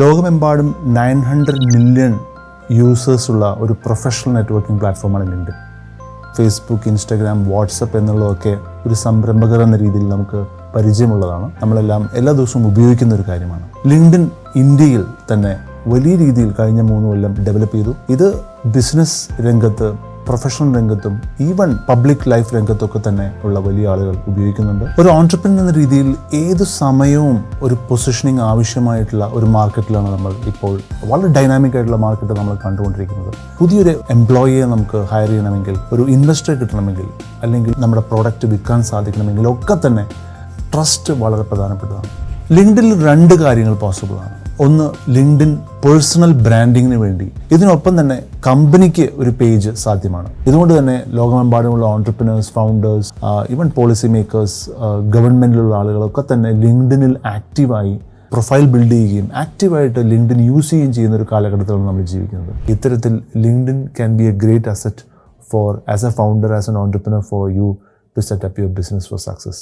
ലോകമെമ്പാടും 900 million users ഉള്ള ഒരു പ്രൊഫഷണൽ നെറ്റ്വർക്കിംഗ് പ്ലാറ്റ്ഫോമാണ് ലിങ്ക്ഡിൻ. ഫേസ്ബുക്ക്, ഇൻസ്റ്റാഗ്രാം, വാട്സപ്പ് എന്നുള്ളതൊക്കെ ഒരു സംരംഭകർ എന്ന രീതിയിൽ നമുക്ക് പരിചയമുള്ളതാണ്. നമ്മളെല്ലാം എല്ലാ ദിവസവും ഉപയോഗിക്കുന്ന ഒരു കാര്യമാണ്. ലിങ്ക്ഡിൻ ഇന്ത്യയിൽ തന്നെ വലിയ രീതിയിൽ കഴിഞ്ഞ 3 കൊല്ലം ഡെവലപ്പ് ചെയ്തു. ഇത് ബിസിനസ് രംഗത്ത്, പ്രൊഫഷണൽ രംഗത്തും ഈവൻ പബ്ലിക് ലൈഫ് രംഗത്തൊക്കെ തന്നെ ഉള്ള വലിയ ആളുകൾ ഉപയോഗിക്കുന്നുണ്ട്. ഒരു ഓൺട്രപ്രനർ എന്ന രീതിയിൽ ഏത് സമയവും ഒരു പൊസിഷനിങ് ആവശ്യമായിട്ടുള്ള ഒരു മാർക്കറ്റിലാണ് നമ്മൾ ഇപ്പോൾ, വളരെ ഡൈനാമിക് ആയിട്ടുള്ള മാർക്കറ്റ് നമ്മൾ കണ്ടുകൊണ്ടിരിക്കുന്നത്. പുതിയൊരു എംപ്ലോയിയെ നമുക്ക് ഹയർ ചെയ്യണമെങ്കിൽ, ഒരു ഇൻവെസ്റ്റർ കിട്ടണമെങ്കിൽ, അല്ലെങ്കിൽ നമ്മുടെ പ്രോഡക്റ്റ് വിൽക്കാൻ സാധിക്കണമെങ്കിൽ ഒക്കെ തന്നെ ട്രസ്റ്റ് വളരെ പ്രധാനപ്പെട്ടതാണ്. ലിങ്ക്ഡിനിൽ 2 കാര്യങ്ങൾ പോസിബിളാണ്. ഒന്ന്, ലിങ്ക്ഡിൻ പേഴ്സണൽ ബ്രാൻഡിങ്ങിന് വേണ്ടി. ഇതിനൊപ്പം തന്നെ കമ്പനിക്ക് ഒരു പേജ് സാധ്യമാണ്. ഇതുകൊണ്ട് തന്നെ ലോകമെമ്പാടുമുള്ള ഓൺട്രപ്രനേഴ്സ്, ഫൗണ്ടേഴ്സ്, ഈവൻ പോളിസി മേക്കേഴ്സ്, ഗവൺമെൻറ്റിലുള്ള ആളുകളൊക്കെ തന്നെ ലിങ്ക്ഡിനിൽ ആക്റ്റീവായി പ്രൊഫൈൽ ബിൽഡ് ചെയ്യുകയും ആക്റ്റീവായിട്ട് ലിങ്ക്ഡിൻ യൂസ് ചെയ്യുകയും ചെയ്യുന്ന ഒരു കാലഘട്ടത്തിലാണ് നമ്മൾ ജീവിക്കുന്നത്. ഇത്തരത്തിൽ LinkedIn can be A great asset for as a founder, as an entrepreneur, for you to set up your business for success.